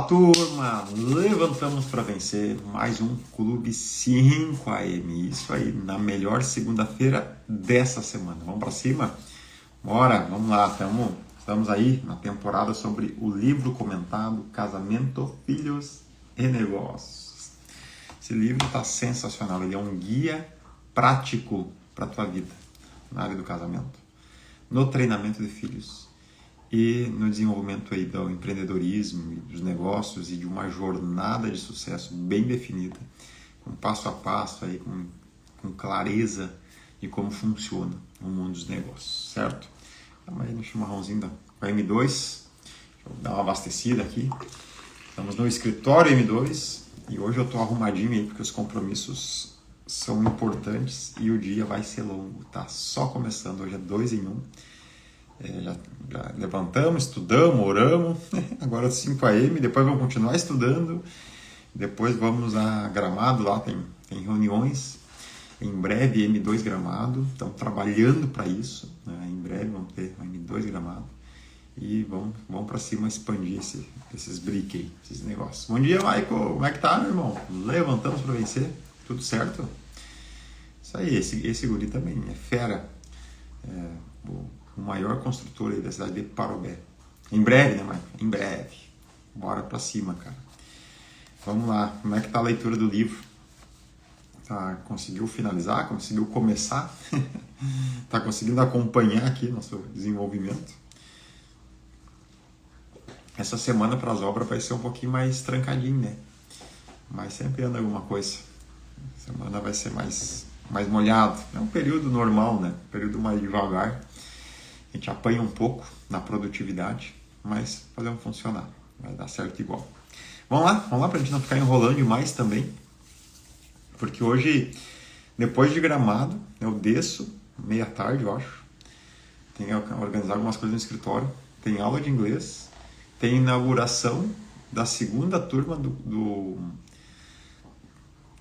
turma, levantamos para vencer mais um Clube 5am, isso aí, na melhor segunda-feira dessa semana. Vamos para cima? Bora, vamos lá, estamos aí na temporada sobre o livro comentado Casamento, Filhos e Negócios. Esse livro está sensacional, ele é um guia prático para a tua vida, na área do casamento, no treinamento de filhos e no desenvolvimento aí do empreendedorismo, dos negócios e de uma jornada de sucesso bem definida, com passo a passo, aí, com clareza de como funciona o mundo dos negócios, certo? Estamos aí no chimarrãozinho da M2, deixa eu dar uma abastecida aqui. Estamos no escritório M2 e hoje eu estou arrumadinho aí porque os compromissos são importantes e o dia vai ser longo, tá só começando, hoje é 2 em 1. Já levantamos, estudamos, oramos, agora 5am, depois vamos continuar estudando, depois vamos a Gramado, lá tem reuniões, em breve M2 Gramado, estamos trabalhando para isso, né? Em breve vamos ter M2 Gramado e vamos para cima expandir esses briques aí, esses negócios. Bom dia, Michael, como é que tá, meu irmão? Levantamos para vencer, tudo certo? Isso aí, esse guri também é fera, o maior construtor aí da cidade de Parobé. Em breve, né, Michael? Em breve. Bora pra cima, cara. Vamos lá. Como é que tá a leitura do livro? Conseguiu finalizar? Conseguiu começar? Tá conseguindo acompanhar aqui nosso desenvolvimento? Essa semana para as obras vai ser um pouquinho mais trancadinho, né? Mas sempre anda alguma coisa. A semana vai ser mais molhado. É um período normal, né? Um período mais devagar. A gente apanha um pouco na produtividade, mas fazemos funcionar. Vai dar certo igual. Vamos lá para a gente não ficar enrolando demais também. Porque hoje, depois de Gramado, eu desço, meia-tarde, eu acho. Tenho que organizar algumas coisas no escritório. Tem aula de inglês. Tem inauguração da segunda turma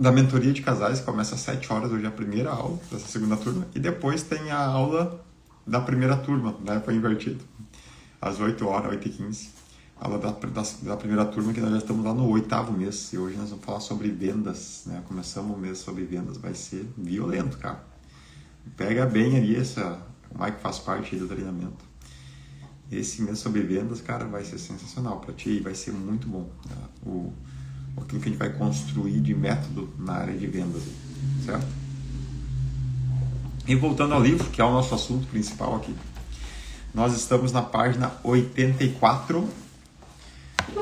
da mentoria de casais, que começa às 7 horas, hoje é a primeira aula dessa segunda turma. E depois tem a aula da primeira turma, né? Foi invertido. Às 8 horas, 8h15. Aula da primeira turma, que nós já estamos lá no 8º mês. E hoje nós vamos falar sobre vendas, né? Começamos o mês sobre vendas, vai ser violento, cara. Pega bem ali o Mike faz parte aí do treinamento. Esse mês sobre vendas, cara, vai ser sensacional para ti e vai ser muito bom. Né? Aquilo que a gente vai construir de método na área de vendas, certo? E voltando ao livro, que é o nosso assunto principal aqui, nós estamos na página 84,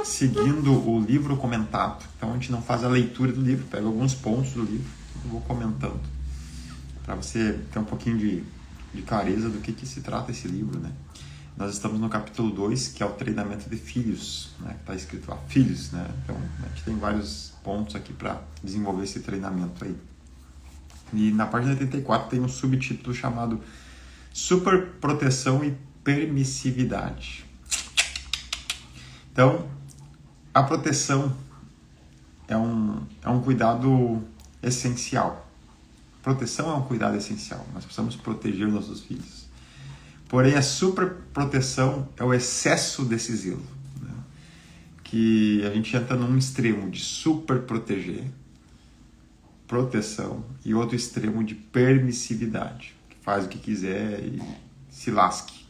seguindo o livro comentado. Então a gente não faz a leitura do livro, pega alguns pontos do livro e vou comentando, para você ter um pouquinho de clareza do que se trata esse livro, né? Nós estamos no capítulo 2, que é o treinamento de filhos, né? Que está escrito lá, filhos, né? Então a gente tem vários pontos aqui para desenvolver esse treinamento aí. E na página 84 tem um subtítulo chamado Super Proteção e Permissividade. Então, a proteção é um cuidado essencial. Proteção é um cuidado essencial. Nós precisamos proteger nossos filhos. Porém, a superproteção é o excesso desse zelo, né? Que a gente entra num extremo de super proteger, proteção, e outro extremo de permissividade, que faz o que quiser e se lasque.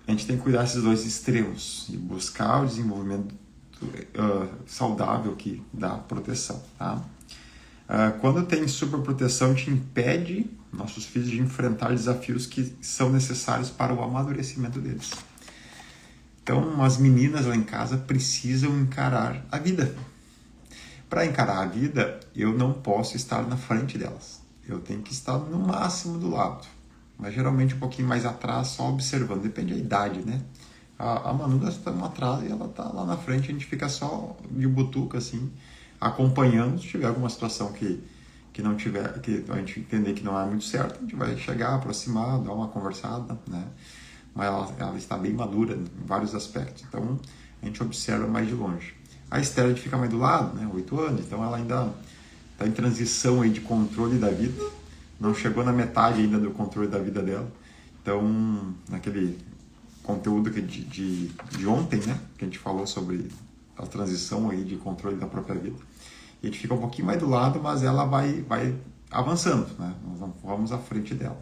A gente tem que cuidar desses dois extremos e buscar o desenvolvimento saudável que dá proteção, tá? Quando tem superproteção, a gente impede nossos filhos de enfrentar desafios que são necessários para o amadurecimento deles. Então, as meninas lá em casa precisam encarar a vida. Para encarar a vida, eu não posso estar na frente delas. Eu tenho que estar no máximo do lado. Mas geralmente um pouquinho mais atrás, só observando. Depende da idade, né? A Manu nós estamos atrás e ela está lá na frente. A gente fica só de butuca, assim, acompanhando. Se tiver alguma situação que não tiver, que a gente entender que não é muito certo, a gente vai chegar, aproximar, dar uma conversada, né? Mas ela está bem madura em vários aspectos. Então, a gente observa mais de longe. A Estela a gente fica mais do lado, né? 8 anos, então ela ainda está em transição aí de controle da vida. Não chegou na metade ainda do controle da vida dela. Então, naquele conteúdo de ontem, né? Que a gente falou sobre a transição aí de controle da própria vida. E a gente fica um pouquinho mais do lado, mas ela vai avançando, né? Nós não vamos à frente dela.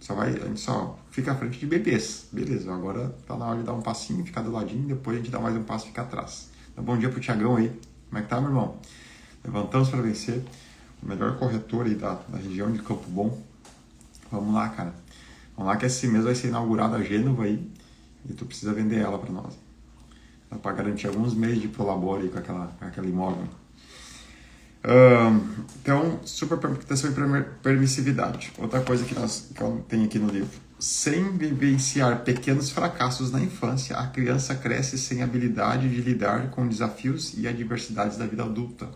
A gente só fica à frente de bebês. Beleza, agora tá na hora de dar um passinho, ficar do ladinho, depois a gente dá mais um passo e fica atrás. Então, bom dia pro Tiagão aí. Como é que tá, meu irmão? Levantamos para vencer. O melhor corretor aí da região de Campo Bom. Vamos lá, cara. Vamos lá que esse mês vai ser inaugurada a Gênova aí. E tu precisa vender ela para nós. Dá para garantir alguns meses de prolabore aí com aquela imóvel. Então, superproteção e permissividade. Outra coisa que eu tenho aqui no livro. Sem vivenciar pequenos fracassos na infância, a criança cresce sem habilidade de lidar com desafios e adversidades da vida adulta.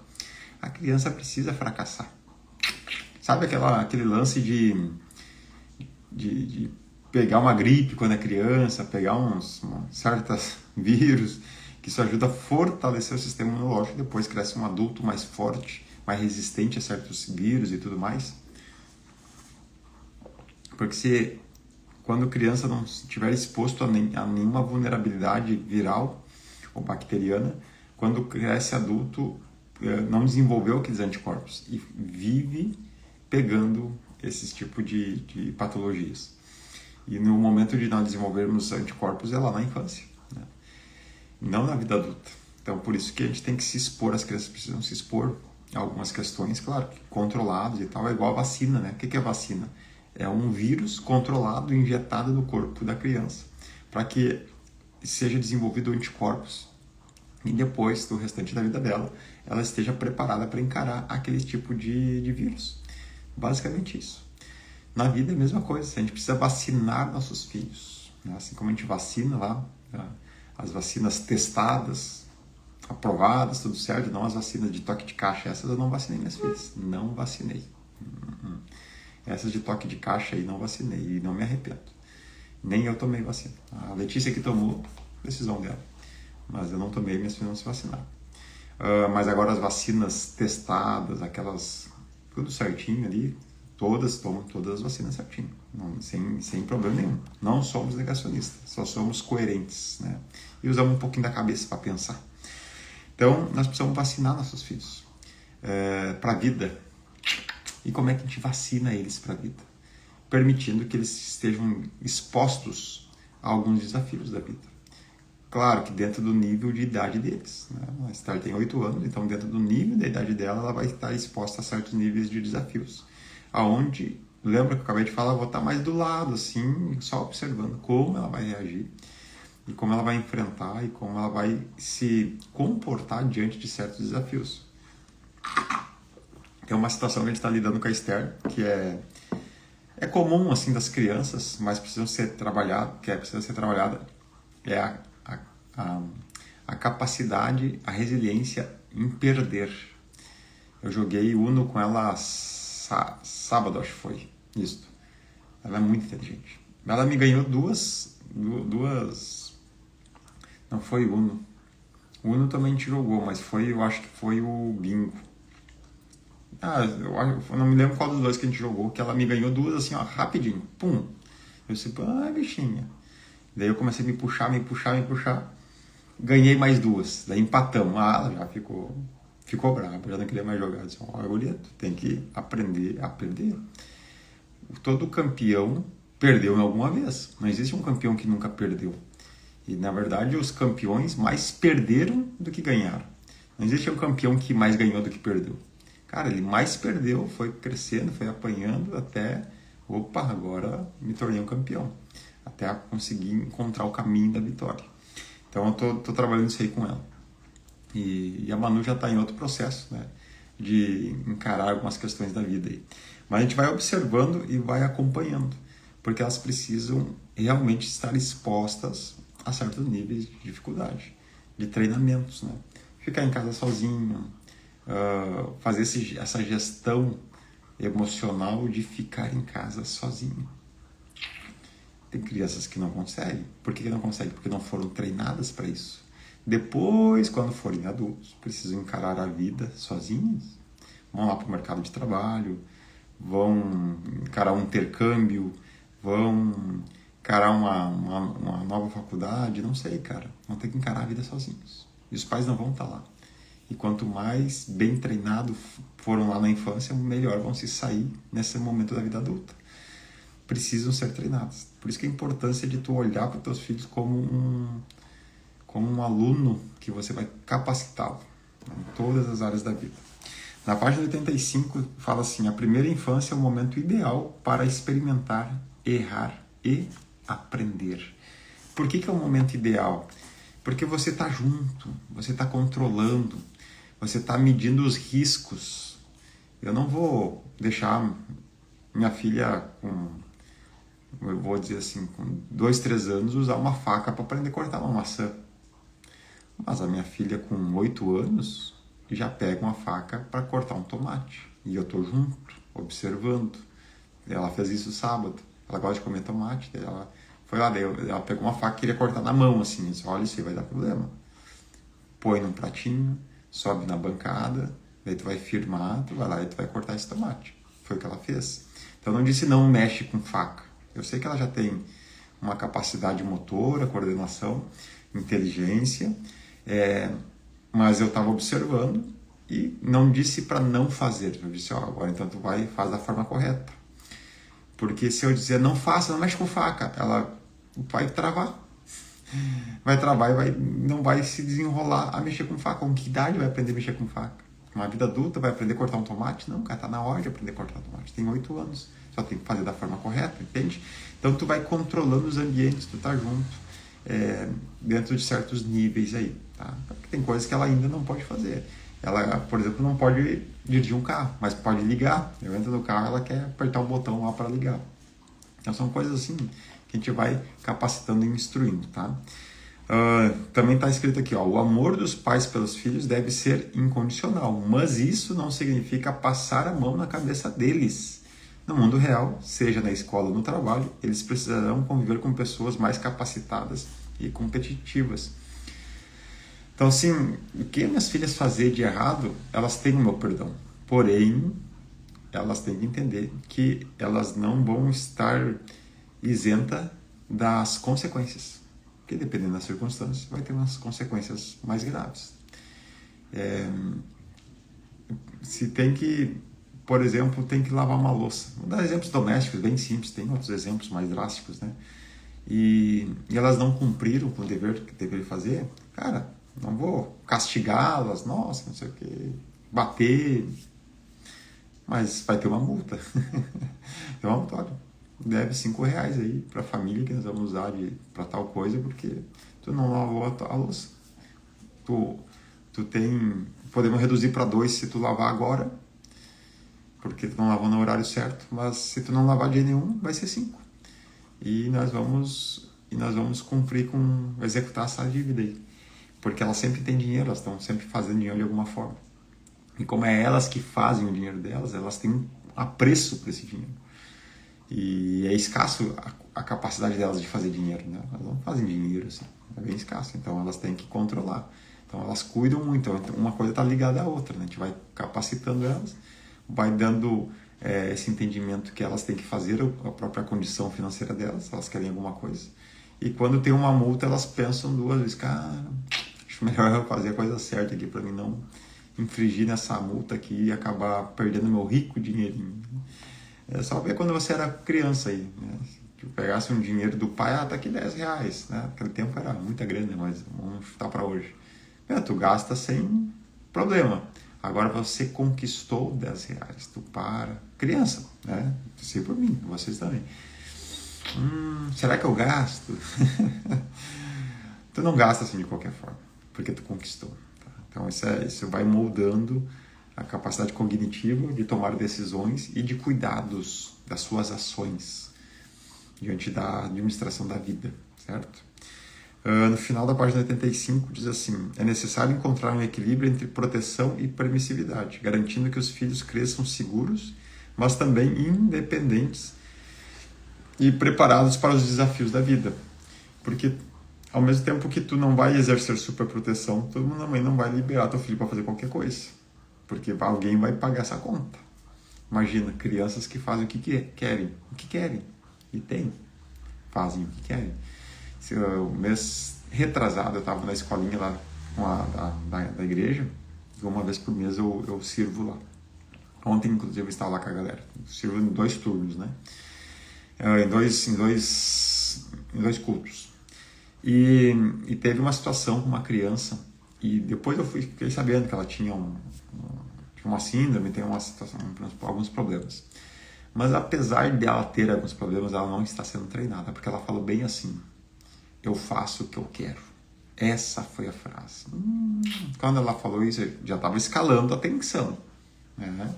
A criança precisa fracassar. Sabe aquele lance de pegar uma gripe quando é criança, pegar certos vírus, que isso ajuda a fortalecer o sistema imunológico e depois cresce um adulto mais forte, mais resistente a certos vírus e tudo mais. Porque quando criança não estiver exposto a nenhuma vulnerabilidade viral ou bacteriana, quando cresce adulto, não desenvolveu aqueles anticorpos e vive pegando esses tipos de patologias. E no momento de nós desenvolvermos anticorpos é lá na infância, né? Não na vida adulta. Então, por isso que a gente tem que se expor, as crianças precisam se expor a algumas questões, claro, controladas e tal, é igual a vacina, né? O que é vacina? É um vírus controlado, injetado no corpo da criança, para que seja desenvolvido anticorpos e depois, do restante da vida dela, ela esteja preparada para encarar aquele tipo de vírus. Basicamente isso. Na vida é a mesma coisa, a gente precisa vacinar nossos filhos, né? Assim como a gente vacina lá, né? As vacinas testadas, aprovadas, tudo certo, não as vacinas de toque de caixa, essas eu não vacinei minhas filhas, não vacinei. Essas de toque de caixa aí não vacinei e não me arrependo. Nem eu tomei vacina. A Letícia que tomou, decisão dela. Mas eu não tomei, minhas filhas não se vacinaram. Mas agora as vacinas testadas, aquelas, tudo certinho ali, tomam todas as vacinas certinho, sem problema nenhum. Não somos negacionistas, só somos coerentes, né? E usamos um pouquinho da cabeça para pensar. Então, nós precisamos vacinar nossos filhos para a vida. E como é que a gente vacina eles para a vida? Permitindo que eles estejam expostos a alguns desafios da vida. Claro que dentro do nível de idade deles, né? A Esther tem 8 anos, então dentro do nível da idade dela, ela vai estar exposta a certos níveis de desafios. Aonde, lembra que eu acabei de falar, eu vou estar mais do lado, assim, só observando como ela vai reagir e como ela vai enfrentar e como ela vai se comportar diante de certos desafios. É uma situação que a gente está lidando com a Esther, que é comum, assim, das crianças, mas precisa ser trabalhada, é a capacidade, a resiliência em perder. Eu joguei Uno com ela sábado, acho que foi. Isso. Ela é muito inteligente. Ela me ganhou duas. Não foi Uno. Uno também a gente jogou, mas eu acho que foi o Bingo. Eu não me lembro qual dos dois que a gente jogou, que ela me ganhou duas assim, ó, rapidinho. Pum. Eu disse, bichinha. Daí eu comecei a me puxar. Ganhei mais duas. Daí empatamos. Ela já ficou brava, já não queria mais jogar. Eu disse, Gulieto, tem que aprender a perder. Todo campeão perdeu em alguma vez. Não existe um campeão que nunca perdeu. E, na verdade, os campeões mais perderam do que ganharam. Não existe um campeão que mais ganhou do que perdeu. Cara, ele mais perdeu, foi crescendo, foi apanhando até, agora me tornei um campeão. Até conseguir encontrar o caminho da vitória. Então, eu tô trabalhando isso aí com ela. E a Manu já está em outro processo, né, de encarar algumas questões da vida aí. Mas a gente vai observando e vai acompanhando, porque elas precisam realmente estar expostas a certos níveis de dificuldade, de treinamentos, né? Ficar em casa sozinho, fazer essa gestão emocional de ficar em casa sozinho. Tem crianças que não conseguem. Por que não conseguem? Porque não foram treinadas para isso. Depois, quando forem adultos, precisam encarar a vida sozinhos. Vão lá para o mercado de trabalho, vão encarar um intercâmbio, vão encarar uma nova faculdade, não sei, cara. Vão ter que encarar a vida sozinhos. E os pais não vão estar lá. E quanto mais bem treinados foram lá na infância, melhor vão se sair nesse momento da vida adulta. Precisam ser treinados. Por isso que a importância de tu olhar para os teus filhos como um aluno que você vai capacitá-lo em todas as áreas da vida. Na página 85 fala assim: a primeira infância é o momento ideal para experimentar, errar e aprender. Por que é o momento ideal? Porque você está junto, você está controlando, você está medindo os riscos. Eu não vou deixar minha filha eu vou dizer assim, com 2, 3 anos, usar uma faca para aprender a cortar uma maçã. Mas a minha filha com 8 anos já pega uma faca para cortar um tomate. E eu estou junto, observando. Ela fez isso sábado. Ela gosta de comer tomate. Ela foi lá, ela pegou uma faca e queria cortar na mão, assim. Disse, olha, isso aí vai dar problema. Põe num pratinho, sobe na bancada, daí tu vai firmar, tu vai lá e tu vai cortar esse tomate. Foi o que ela fez. Então eu não disse não mexe com faca. Eu sei que ela já tem uma capacidade motora, coordenação, inteligência, mas eu estava observando e não disse para não fazer. Eu disse, agora então tu vai e faz da forma correta. Porque se eu dizer não faça, não mexe com faca, ela vai travar. Vai travar e não vai se desenrolar a mexer com faca. Com que idade vai aprender a mexer com faca? Uma vida adulta vai aprender a cortar um tomate? Não, cara, tá na hora de aprender a cortar tomate. Tem 8 anos. Só tem que fazer da forma correta, entende? Então tu vai controlando os ambientes, tu tá junto, dentro de certos níveis aí, tá? Porque tem coisas que ela ainda não pode fazer. Ela, por exemplo, não pode dirigir um carro, mas pode ligar. Eu entro no carro, ela quer apertar o botão lá para ligar. Então são coisas assim que a gente vai capacitando e instruindo, tá? Também está escrito aqui, o amor dos pais pelos filhos deve ser incondicional, mas isso não significa passar a mão na cabeça deles. No mundo real, seja na escola ou no trabalho, eles precisarão conviver com pessoas mais capacitadas e competitivas. Então, assim, o que minhas filhas fazerem de errado, elas têm o meu perdão. Porém, elas têm que entender que elas não vão estar isentas das consequências. Porque, dependendo das circunstâncias, vai ter umas consequências mais graves. Se tem que... Por exemplo, tem que lavar uma louça. Vou dar exemplos domésticos, bem simples, tem outros exemplos mais drásticos, né? E elas não cumpriram com o dever que deveriam fazer, cara, não vou castigá-las, nossa, não sei o que, bater, mas vai ter uma multa. Tem uma multa, olha, deve R$5 aí para a família que nós vamos usar para tal coisa, porque tu não lavou a louça. Podemos reduzir para 2 se tu lavar agora, porque tu não lavou no horário certo, mas se tu não lavar de nenhum, vai ser 5. E nós vamos cumprir executar essa dívida aí. Porque elas sempre têm dinheiro, elas estão sempre fazendo dinheiro de alguma forma. E como é elas que fazem o dinheiro delas, elas têm um apreço por esse dinheiro. E é escasso a capacidade delas de fazer dinheiro, né? Elas não fazem dinheiro assim, é bem escasso. Então elas têm que controlar. Então elas cuidam muito, então uma coisa está ligada à outra, né? A gente vai capacitando elas, vai dando esse entendimento que elas têm que fazer a própria condição financeira delas, elas querem alguma coisa. E quando tem uma multa, elas pensam 2 vezes, cara, acho melhor eu fazer a coisa certa aqui para mim não infringir nessa multa aqui e acabar perdendo meu rico dinheirinho. É só ver quando você era criança aí, né? Se pegasse um dinheiro do pai, tá aqui R$10, né? Naquele tempo era muita grana, mas vamos chutar para hoje. Tu gasta sem problema. Agora você conquistou R$10, tu para. Criança, né? Sei por mim, vocês também. Será que eu gasto? Tu não gasta assim de qualquer forma, porque tu conquistou. Tá? Então isso vai moldando a capacidade cognitiva de tomar decisões e de cuidados das suas ações diante da administração da vida, certo? No final da página 85 diz assim: é necessário encontrar um equilíbrio entre proteção e permissividade, garantindo que os filhos cresçam seguros, mas também independentes e preparados para os desafios da vida. Porque ao mesmo tempo que tu não vai exercer superproteção, tu também não vai liberar teu filho para fazer qualquer coisa, porque alguém vai pagar essa conta. Imagina, crianças que fazem o que querem, e tem. fazem o que querem. O mês retrasado eu estava na escolinha lá da igreja, e uma vez por mês eu sirvo lá. Ontem, inclusive, eu estava lá com a galera. Eu sirvo em 2 turnos, né? Em dois cultos. E teve uma situação com uma criança, e depois eu fiquei sabendo que ela tinha uma síndrome, tem uma situação, alguns problemas. Mas apesar dela ter alguns problemas, ela não está sendo treinada, porque ela falou bem assim: eu faço o que eu quero. Essa foi a frase. Quando ela falou isso, eu já estava escalando a tensão, né?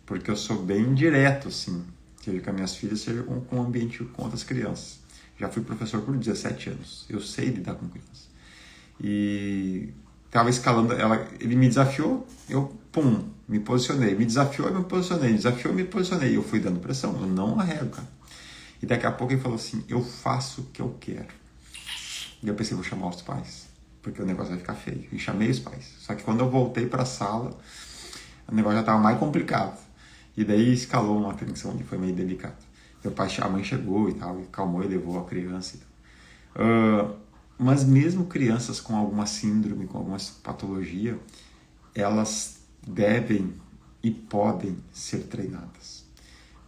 Porque eu sou bem direto, assim, seja com as minhas filhas, seja com o ambiente com outras crianças. Já fui professor por 17 anos, eu sei lidar com crianças. E estava escalando, ele me desafiou, eu, me posicionei. Me desafiou, eu me posicionei. Desafiou, eu me posicionei. Eu fui dando pressão, eu não arrego, cara. E daqui a pouco ele falou assim: eu faço o que eu quero. E eu pensei: vou chamar os pais, porque o negócio vai ficar feio. E chamei os pais. Só que quando eu voltei para a sala, o negócio já estava mais complicado. E daí escalou uma tensão que foi meio delicada. Meu pai, a mãe chegou e tal, e calmou e levou a criança e tal. Mas mesmo crianças com alguma síndrome, com alguma patologia, elas devem e podem ser treinadas.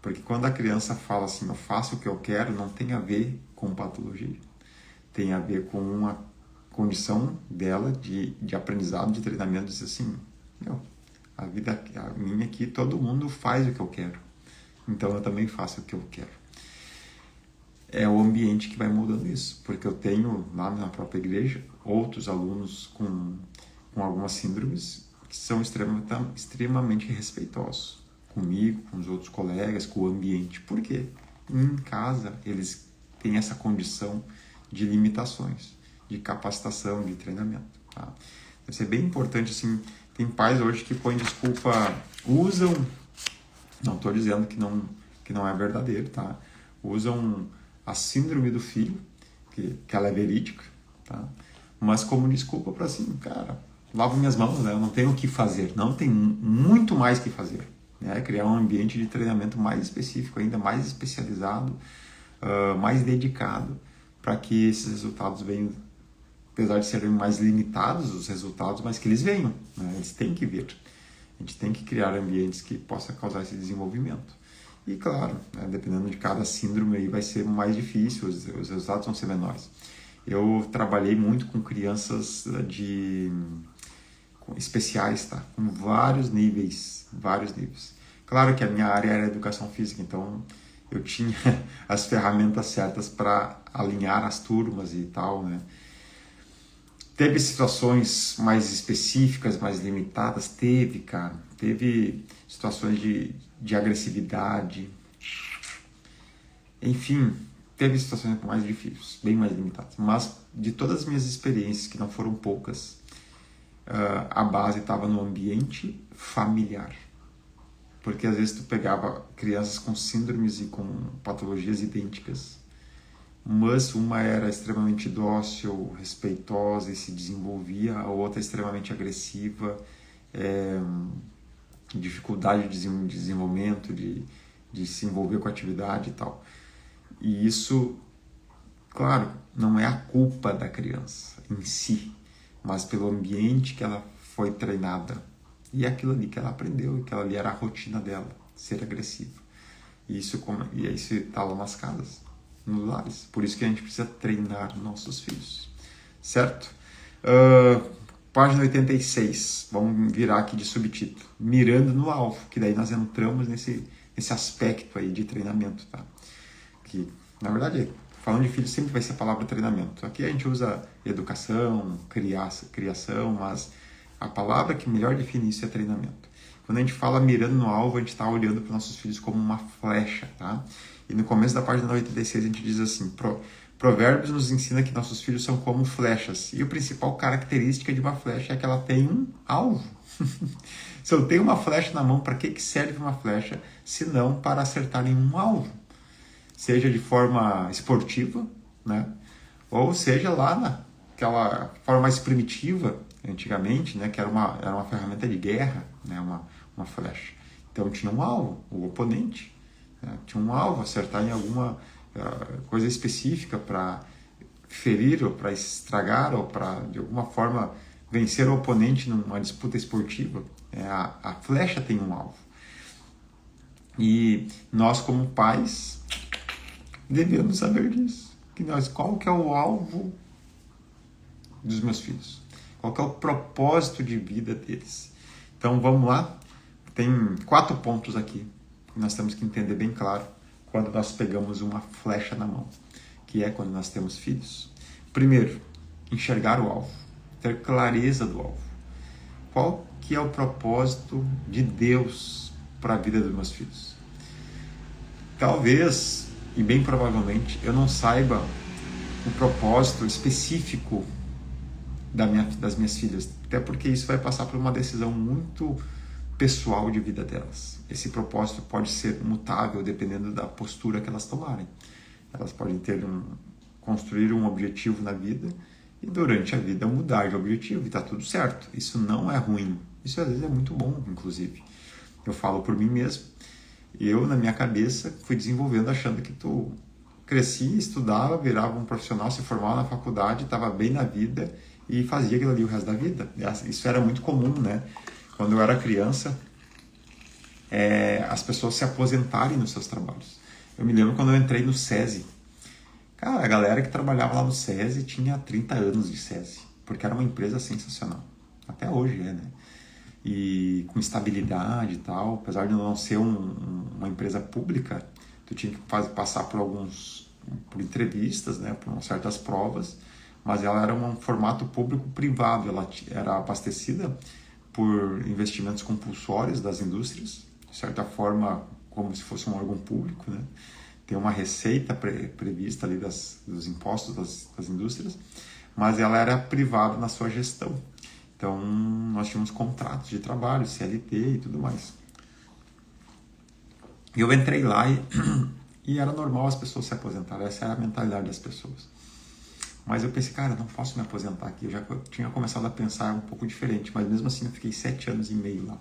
Porque quando a criança fala assim: eu faço o que eu quero, não tem a ver com patologia. Tem a ver com uma condição dela de aprendizado, de treinamento, de dizer assim: a vida a minha aqui, todo mundo faz o que eu quero. Então eu também faço o que eu quero. É o ambiente que vai mudando isso. Porque eu tenho lá na própria igreja outros alunos com algumas síndromes que são extremamente respeitosos comigo, com os outros colegas, com o ambiente. Por quê? Em casa eles têm essa condição de limitações, de capacitação, de treinamento. Tá? Deve ser bem importante, assim, tem pais hoje que põem desculpa, usam, não estou dizendo que não é verdadeiro, tá? Usam a síndrome do filho, que ela é verídica, tá? Mas como desculpa para assim, cara, lavo minhas mãos, né? Eu não tenho o que fazer, não tem muito mais que fazer, né? Criar um ambiente de treinamento mais específico, ainda mais especializado, mais dedicado, para que esses resultados venham, apesar de serem mais limitados os resultados, mas que eles venham, né? Eles têm que vir. A gente tem que criar ambientes que possam causar esse desenvolvimento. E claro, né, dependendo de cada síndrome aí vai ser mais difícil, os resultados vão ser menores. Eu trabalhei muito com crianças especiais, tá? Com vários níveis. Claro que a minha área era educação física, então eu tinha as ferramentas certas para alinhar as turmas e tal, né? Teve situações mais específicas, mais limitadas? Teve, cara. Teve situações de agressividade. Enfim, teve situações mais difíceis, bem mais limitadas. Mas de todas as minhas experiências, que não foram poucas, a base estava no ambiente familiar. Porque às vezes tu pegava crianças com síndromes e com patologias idênticas, mas uma era extremamente dócil, respeitosa e se desenvolvia, a outra extremamente agressiva, dificuldade de desenvolvimento, de se envolver com a atividade e tal. E isso, claro, não é a culpa da criança em si, mas pelo ambiente que ela foi treinada. E aquilo ali que ela aprendeu, e aquilo ali era a rotina dela, ser agressiva. E isso está lá nas casas, nos lares. Por isso que a gente precisa treinar nossos filhos. Certo? Página 86. Vamos virar aqui de subtítulo. Mirando no alvo. Que daí nós entramos nesse aspecto aí de treinamento. Tá? Que, na verdade, falando de filho sempre vai ser a palavra treinamento. Aqui a gente usa educação, criação, mas a palavra que melhor define isso é treinamento. Quando a gente fala mirando no alvo, a gente está olhando para nossos filhos como uma flecha, tá? E no começo da página 86 a gente diz assim: Provérbios nos ensina que nossos filhos são como flechas. E a principal característica de uma flecha é que ela tem um alvo. Se eu tenho uma flecha na mão, para que serve uma flecha? Se não para acertar em um alvo. Seja de forma esportiva, né? Ou seja lá naquela forma mais primitiva, antigamente, né? Que era uma ferramenta de guerra, né? Uma flecha. Então tinha um alvo, o oponente, né? Tinha um alvo, acertar em coisa específica para ferir ou para estragar ou para, de alguma forma, vencer o oponente numa disputa esportiva. A flecha tem um alvo. E nós, como pais, devemos saber disso. Qual que é o alvo dos meus filhos? Qual que é o propósito de vida deles? Então, vamos lá. Tem 4 pontos aqui que nós temos que entender bem claro quando nós pegamos uma flecha na mão, que é quando nós temos filhos. Primeiro, enxergar o alvo, ter clareza do alvo. Qual que é o propósito de Deus para a vida dos meus filhos? Talvez, e bem provavelmente, eu não saiba o propósito específico das minhas filhas, até porque isso vai passar por uma decisão muito pessoal de vida delas. Esse propósito pode ser mutável dependendo da postura que elas tomarem. Elas podem construir um objetivo na vida e durante a vida mudar de objetivo e está tudo certo. Isso não é ruim. Isso às vezes é muito bom, inclusive. Eu falo por mim mesmo. Eu, na minha cabeça, fui desenvolvendo achando que crescia, estudava, virava um profissional, se formava na faculdade, estava bem na vida e fazia aquilo ali o resto da vida. Isso era muito comum, né? Quando eu era criança, as pessoas se aposentarem nos seus trabalhos. Eu me lembro quando eu entrei no SESI. Cara, a galera que trabalhava lá no SESI tinha 30 anos de SESI, porque era uma empresa sensacional. Até hoje né? E com estabilidade e tal, apesar de não ser uma empresa pública, tu tinha que passar por entrevistas, né, por certas provas, mas ela era um formato público-privado, ela era abastecida por investimentos compulsórios das indústrias, de certa forma como se fosse um órgão público, né? Tem uma receita prevista ali dos impostos das indústrias, mas ela era privada na sua gestão. Então, nós tínhamos contratos de trabalho, CLT e tudo mais. E eu entrei lá e era normal as pessoas se aposentarem, essa era a mentalidade das pessoas. Mas eu pensei, cara, eu não posso me aposentar aqui. Eu já tinha começado a pensar um pouco diferente, mas mesmo assim eu fiquei 7 anos e meio lá.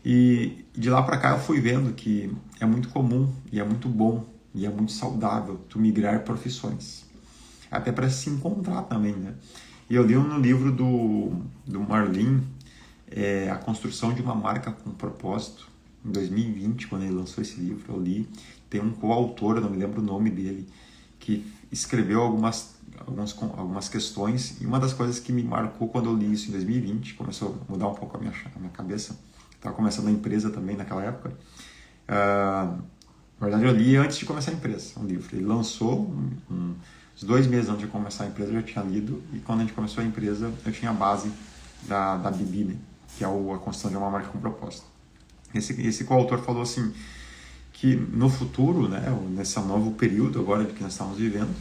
E de lá para cá eu fui vendo que é muito comum, e é muito bom, e é muito saudável tu migrar profissões. Até para se encontrar também, né? E eu li no livro do Marlin, A Construção de uma Marca com Propósito, em 2020, quando ele lançou esse livro, eu li. Tem um coautor, eu não me lembro o nome dele, que escreveu algumas questões, e uma das coisas que me marcou quando eu li isso em 2020, começou a mudar um pouco a minha cabeça, estava começando a empresa também naquela época, na verdade eu li antes de começar a empresa, um livro, ele lançou uns 2 meses antes de começar a empresa, eu já tinha lido, e quando a gente começou a empresa, eu tinha a base da BB, né, que é a construção de uma marca com propósito. Esse coautor falou assim, que no futuro, né, nesse novo período agora que nós estamos vivendo,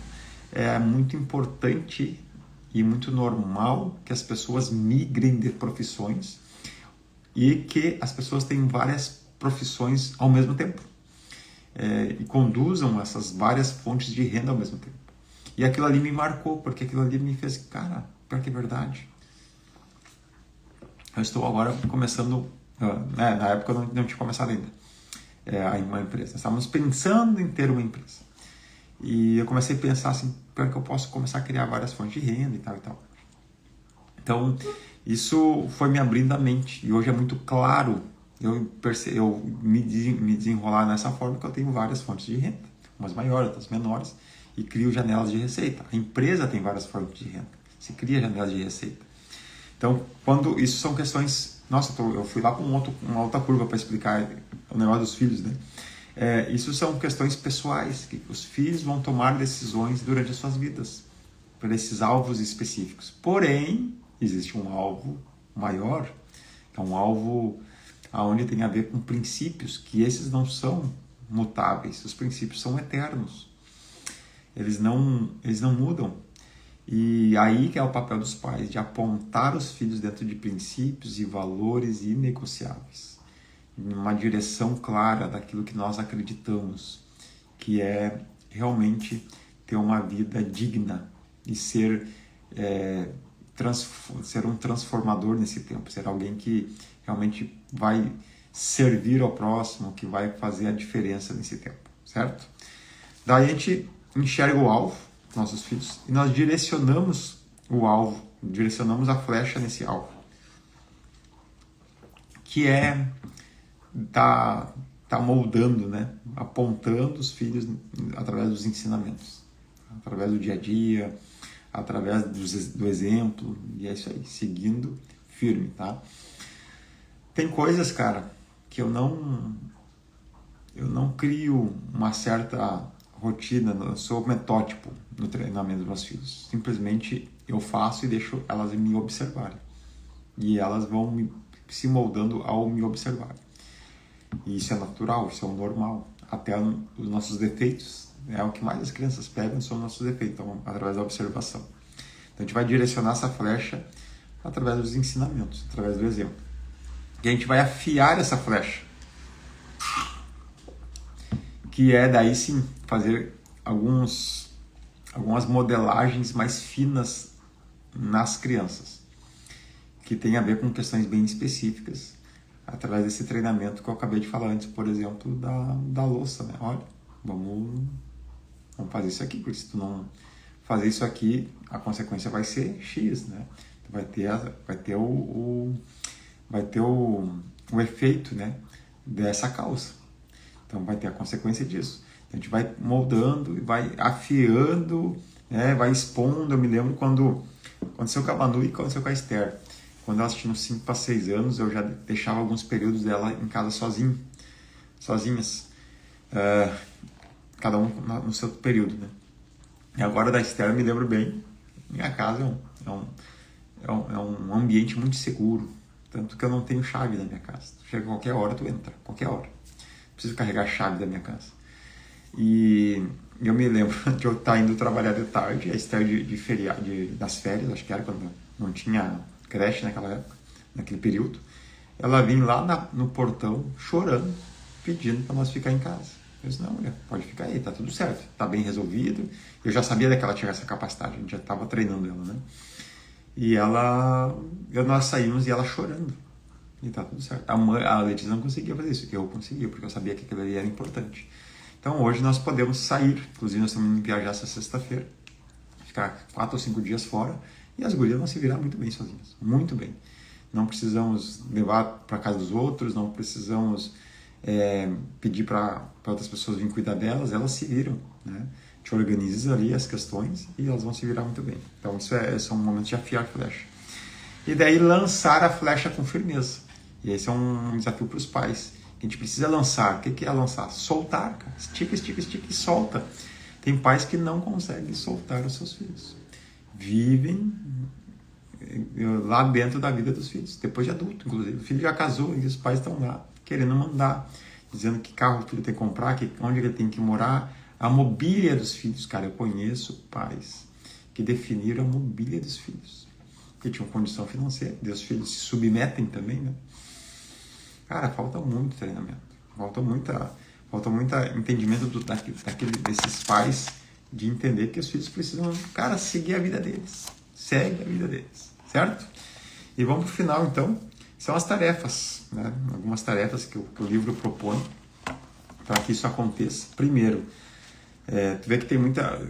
é muito importante e muito normal que as pessoas migrem de profissões e que as pessoas tenham várias profissões ao mesmo tempo e conduzam essas várias fontes de renda ao mesmo tempo. E aquilo ali me marcou, porque aquilo ali me fez, cara, pior que é verdade. Eu estou agora começando, na época eu não tinha começado ainda, uma empresa. Estávamos pensando em ter uma empresa. E eu comecei a pensar assim, pior que eu posso começar a criar várias fontes de renda e tal e tal. Então, isso foi me abrindo a mente. E hoje é muito claro eu me desenrolar nessa forma que eu tenho várias fontes de renda, umas maiores, outras menores, e crio janelas de receita. A empresa tem várias fontes de renda, se cria janelas de receita. Então, quando isso são questões... Nossa, eu fui lá com uma outra curva para explicar o negócio dos filhos, né? Isso são questões pessoais, que os filhos vão tomar decisões durante as suas vidas, por esses alvos específicos. Porém, existe um alvo maior, que é um alvo onde tem a ver com princípios, que esses não são mutáveis, os princípios são eternos. Eles não mudam. E aí que é o papel dos pais, de apontar os filhos dentro de princípios e valores inegociáveis, em uma direção clara daquilo que nós acreditamos, que é realmente ter uma vida digna e ser um transformador nesse tempo, ser alguém que realmente vai servir ao próximo, que vai fazer a diferença nesse tempo, certo? Daí a gente enxerga o alvo, nossos filhos, e nós direcionamos o alvo, direcionamos a flecha nesse alvo, que é tá moldando, né? Apontando os filhos através dos ensinamentos, através do dia a dia, através do exemplo, e é isso aí, seguindo firme, tá? Tem coisas, cara, que eu não crio uma certa rotina, eu sou metódico no treinamento dos meus filhos. Simplesmente eu faço e deixo elas me observarem. E elas vão se moldando ao me observar. E isso é natural, isso é o normal. Até os nossos defeitos, o que mais as crianças pegam são os nossos defeitos, então, através da observação. Então a gente vai direcionar essa flecha através dos ensinamentos, através do exemplo. E a gente vai afiar essa flecha, que é daí sim fazer algumas modelagens mais finas nas crianças, que tem a ver com questões bem específicas, através desse treinamento que eu acabei de falar antes, por exemplo, da louça, né? Olha, vamos fazer isso aqui, porque se tu não fazer isso aqui, a consequência vai ser X, né? Vai ter o efeito, né, dessa causa. Então vai ter a consequência disso. Então, a gente vai moldando e vai afiando, né, vai expondo. Eu me lembro quando aconteceu com a Manu e aconteceu com a Esther. Quando elas tinham 5 para 6 anos, eu já deixava alguns períodos dela em casa sozinhas. Cada um no seu período, né? E agora da Esther eu me lembro bem. Minha casa é um ambiente muito seguro. Tanto que eu não tenho chave na minha casa. Tu chega a qualquer hora, tu entra. Qualquer hora. Não preciso carregar a chave da minha casa. E eu me lembro de eu estar indo trabalhar de tarde, a Esther das férias, acho que era quando não tinha creche naquela época, naquele período. Ela vinha lá no portão chorando, pedindo para nós ficar em casa. Eu disse, não, mulher, pode ficar aí, tá tudo certo, tá bem resolvido. Eu já sabia que ela tinha essa capacidade, a gente já estava treinando ela, né? E nós saímos e ela chorando. E tá tudo certo. A Letícia não conseguia fazer isso, eu conseguia, porque eu sabia que aquilo ali era importante. Então hoje nós podemos sair, inclusive nós estamos indo viajar essa sexta-feira, ficar 4 ou 5 dias fora, e as gurias vão se virar muito bem sozinhas, muito bem. Não precisamos levar para casa dos outros, não precisamos pedir para outras pessoas virem cuidar delas, elas se viram, né? A gente organiza ali as questões e elas vão se virar muito bem. Então isso é um momento de afiar a flecha. E daí lançar a flecha com firmeza. E esse é um desafio para os pais. A gente precisa lançar. O que é lançar? Soltar, cara. Estica, estica, estica e solta. Tem pais que não conseguem soltar os seus filhos. Vivem lá dentro da vida dos filhos. Depois de adulto, inclusive. O filho já casou e os pais estão lá querendo mandar. Dizendo que carro o filho tem que comprar, onde ele tem que morar. A mobília dos filhos. Cara, eu conheço pais que definiram a mobília dos filhos. Que tinham condição financeira. E os filhos se submetem também, né? Cara, falta muito treinamento, falta muito entendimento desses pais de entender que os filhos precisam, cara, seguir a vida deles, segue a vida deles, certo? E vamos pro final, então, são as tarefas, né? Algumas tarefas que o livro propõe para que isso aconteça. Primeiro, tu vê que tem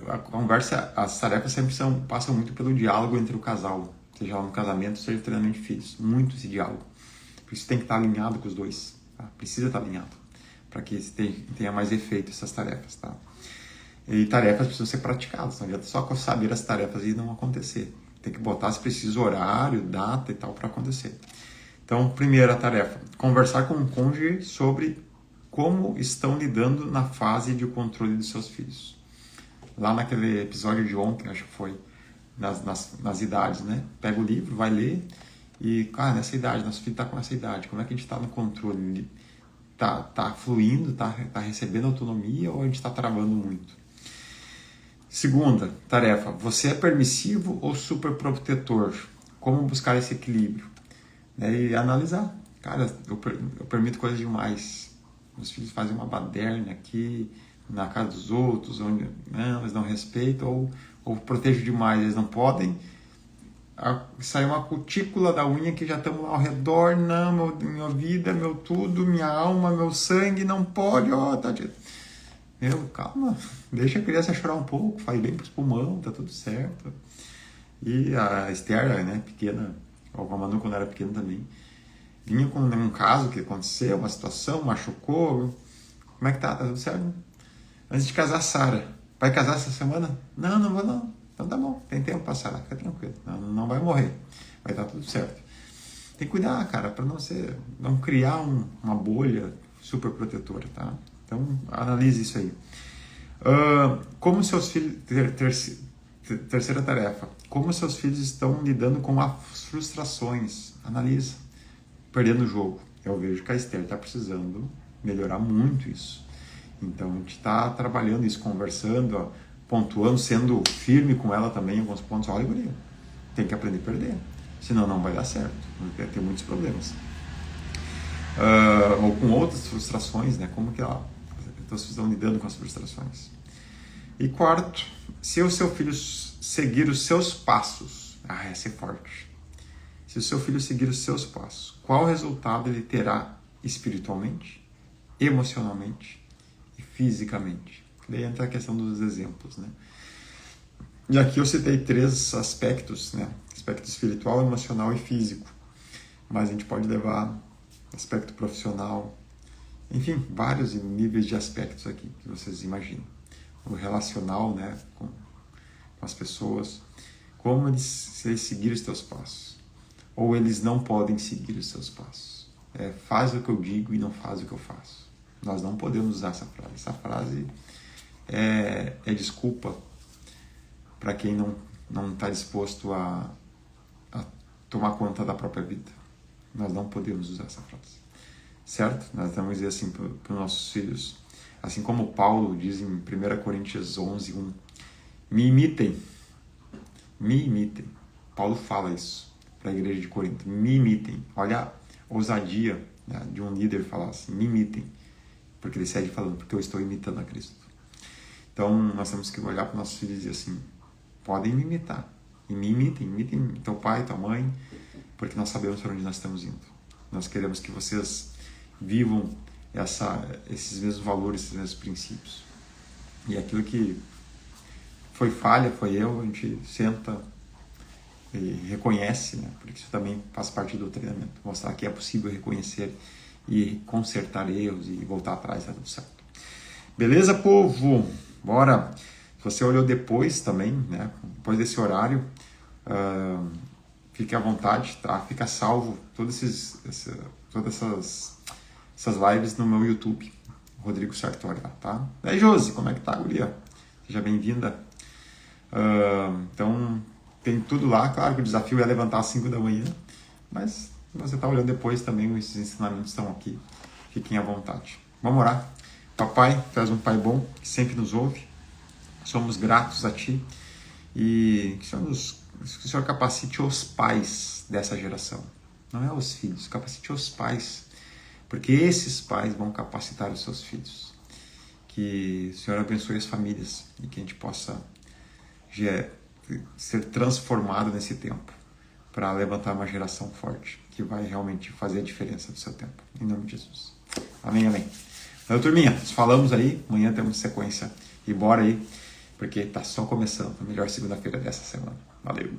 a conversa, as tarefas sempre passam muito pelo diálogo entre o casal, seja lá no casamento, seja no treinamento de filhos, muito esse diálogo. Isso tem que estar alinhado com os dois, tá? Precisa estar alinhado para que tenha mais efeito essas tarefas, tá? E tarefas precisam ser praticadas, não adianta só saber as tarefas e não acontecer. Tem que botar, se precisa, horário, data e tal para acontecer. Então, primeira tarefa, conversar com o cônjuge sobre como estão lidando na fase de controle dos seus filhos. Lá naquele episódio de ontem, acho que foi, nas idades, né? Pega o livro, vai ler. E, nessa idade, nosso filho está com essa idade, como é que a gente está no controle? Ele tá fluindo, tá recebendo autonomia ou a gente está travando muito? Segunda tarefa, você é permissivo ou super protetor? Como buscar esse equilíbrio? E analisar. Cara, eu permito coisas demais. Meus filhos fazem uma baderna aqui, na casa dos outros, onde eles não respeitam, ou protejo demais, eles não podem. Sai uma cutícula da unha que já estamos lá ao redor, não, minha vida, meu tudo, minha alma, meu sangue, não pode, Meu, calma, deixa a criança chorar um pouco, faz bem pros pulmão, tá tudo certo. E a Esther, né, pequena, ou a Manu quando era pequena também, vinha com um caso que aconteceu, uma situação, machucou. Como é que tá? Tá tudo certo? Antes de casar, Sara. Vai casar essa semana? Não, não vou não. Então tá bom, tem tempo pra Sara, fica tranquilo. Não vai morrer. Vai estar tudo certo. Tem que cuidar, cara, pra não criar uma bolha super protetora, tá? Então, analise isso aí. Como seus filhos... Terceira tarefa. Como seus filhos estão lidando com as frustrações? Analisa. Perdendo o jogo. Eu vejo que a Esther está precisando melhorar muito isso. Então, a gente está trabalhando isso, conversando, ó, pontuando, sendo firme com ela também em alguns pontos. Olha, guria, tem que aprender a perder. Senão não vai dar certo. Vai ter muitos problemas. Ou com outras frustrações, né? Como que vocês estão lidando com as frustrações? E quarto, se o seu filho seguir os seus passos, essa é forte. Se o seu filho seguir os seus passos, qual resultado ele terá espiritualmente, emocionalmente e fisicamente? Daí entra a questão dos exemplos, né? E aqui eu citei 3 aspectos, né? Aspecto espiritual, emocional e físico. Mas a gente pode levar aspecto profissional, enfim, vários níveis de aspectos aqui que vocês imaginam. O relacional, né, com as pessoas, como se eles seguirem os teus passos, ou eles não podem seguir os seus passos. Faz o que eu digo e não faz o que eu faço. Nós não podemos usar essa frase. Essa frase é desculpa para quem não está disposto a tomar conta da própria vida. Nós não podemos usar essa frase. Certo? Nós vamos dizer assim para os nossos filhos, assim como Paulo diz em 1 Coríntios 11:1, me imitem. Paulo fala isso para a igreja de Corinto, me imitem. Olha a ousadia, né, de um líder falar assim, me imitem, porque ele segue falando, porque eu estou imitando a Cristo. Então nós temos que olhar para os nossos filhos e dizer assim, podem me imitar, e me imitem teu pai, tua mãe, porque nós sabemos para onde nós estamos indo. Nós queremos que vocês vivam esses mesmos valores, esses mesmos princípios. E aquilo que foi falha, foi erro, a gente senta e reconhece, né? Porque isso também faz parte do treinamento. Mostrar que é possível reconhecer e consertar erros e voltar atrás, tá tudo certo. Beleza, povo? Bora! Se você olhou depois também, né? Depois desse horário, fique à vontade, tá? Fica salvo todas essas lives no meu YouTube, Rodrigo Sartori, tá? E aí, Josi, como é que tá, guria? Seja bem-vinda. Então, tem tudo lá. Claro que o desafio é levantar às 5 da manhã, mas se você está olhando depois também, esses ensinamentos estão aqui. Fiquem à vontade. Vamos orar. Papai, tu és um pai bom, que sempre nos ouve. Somos gratos a Ti e que o Senhor capacite os pais dessa geração. Não é os filhos, capacite os pais, porque esses pais vão capacitar os seus filhos. Que o Senhor abençoe as famílias e que a gente possa ser transformado nesse tempo para levantar uma geração forte que vai realmente fazer a diferença do seu tempo. Em nome de Jesus. Amém, amém. Então, turminha, nós falamos aí, amanhã temos sequência e bora aí, porque tá só começando a melhor segunda-feira dessa semana. Valeu!